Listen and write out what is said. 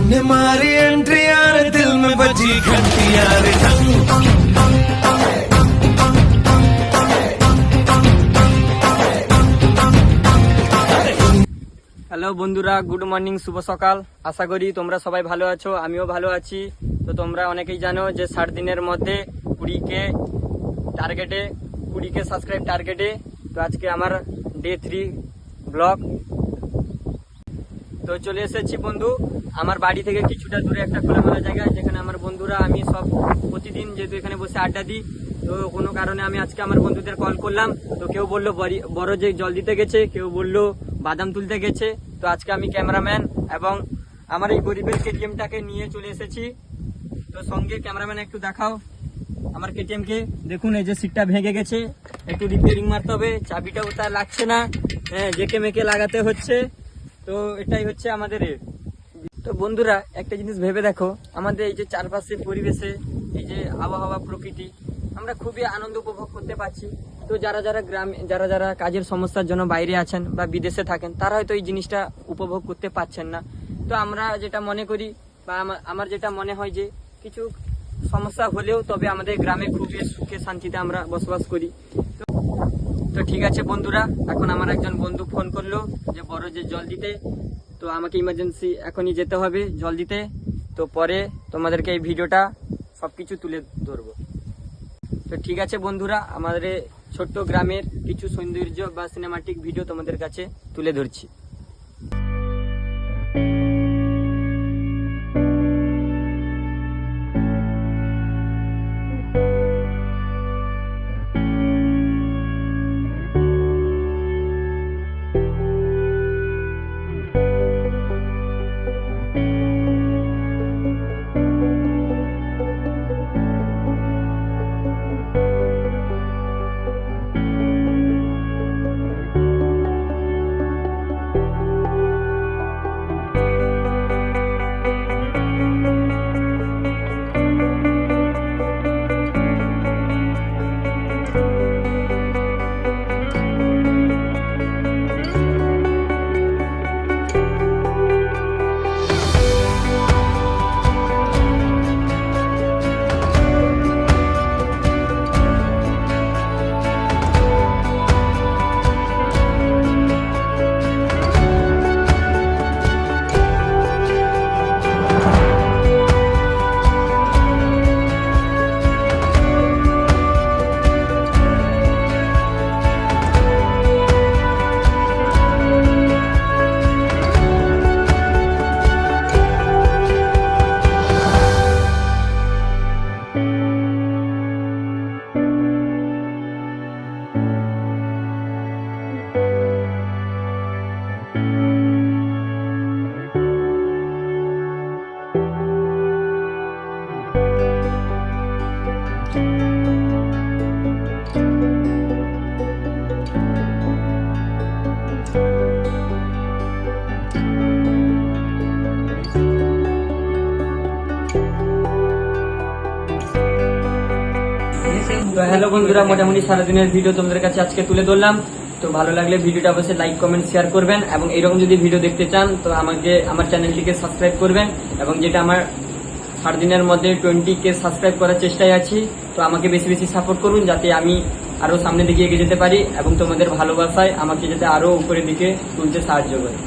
तूने मारी एंट्री यार दिल में बजी घंटी यार হ্যালো বন্ধুরা, গুড মর্নিং, শুভ সকাল। আশা করি তোমরা সবাই ভালো আছো, আমিও ভালো আছি। তো তোমরা অনেকেই জানো যে 60 দিনের মধ্যে 20K সাবস্ক্রাইব টার্গেটে। তো আজকে আমার ডে 3 ব্লগ। তো চলে এসেছি বন্ধু আমার বাড়ি থেকে কিছুটা দূরে একটা খোলামেলা জায়গায়, যেখানে আমার বন্ধুরা আমি সব প্রতিদিন যেহেতু এখানে বসে আড্ডা দিই। তো কোনো কারণে আমি আজকে আমার বন্ধুদের কল করলাম। তো কেউ বললো বড় যে জল দিতে গেছে, কেউ বললো বাদাম তুলতে গেছে। তো আজকে আমি ক্যামেরাম্যান এবং আমার এই গরিবের কেটিএমটাকে নিয়ে চলে এসেছি। তো সঙ্গে ক্যামেরাম্যান একটু দেখাও আমার কেটিএমকে। দেখুন এই যে সিটটা ভেঙে গেছে, একটু রিপেয়ারিং মারতে হবে, চাবিটাও তার লাগছে না, জেকে মেকে লাগাতে হচ্ছে। তো এটাই হচ্ছে আমাদের। তো বন্ধুরা একটা জিনিস ভেবে দেখো, আমাদের এই যে চারপাশে পরিবেশে এই যে আবহাওয়া প্রকৃতি আমরা খুবই আনন্দ উপভোগ করতে পারছি। তো যারা গ্রামে যারা কাজের সমস্যার জন্য বাইরে আছেন বা বিদেশে থাকেন, তারা হয়তো এই জিনিসটা উপভোগ করতে পারছেন না। তো আমরা যেটা মনে করি বা আমার যেটা মনে হয় যে কিছু সমস্যা হলেও তবে আমাদের গ্রামে খুবই সুখে শান্তিতে আমরা বসবাস করি। তো ঠিক আছে বন্ধুরা, এখন আমার একজন বন্ধু ফোন করলো যে বড় যে জল দিতে। তো আমাকে ইমার্জেন্সি এখনই যেতে হবে জল দিতে। তো পরে তোমাদেরকে এই ভিডিওটা সবকিছু তুলে ধরবো। তো ঠিক আছে বন্ধুরা, আমাদের ছোট্ট গ্রামের কিছু সৌন্দর্য বা সিনেমাটিক ভিডিও তোমাদের কাছে তুলে ধরছি। তো হ্যালো বন্ধুরা, মোটামুটি সারাদিনের ভিডিও তোমাদের কাছে আজকে তুলে ধরলাম। তো ভালো লাগলে ভিডিওটা অবশ্যই লাইক কমেন্ট শেয়ার করবেন, এবং এরকম যদি ভিডিও দেখতে চান তো আমার চ্যানেলটিকে সাবস্ক্রাইব করবেন। এবং যেটা আমার 60 দিনের মধ্যে 20K সাবস্ক্রাইব করার চেষ্টায় আছি। তো আমাকে বেশি বেশি সাপোর্ট করুন, যাতে আমি আরো সামনের দিকে এগিয়ে যেতে পারি এবং তোমাদের ভালোবাসায় আমাকে যাতে আরো উপরের দিকে তুলতে সাহায্য করে।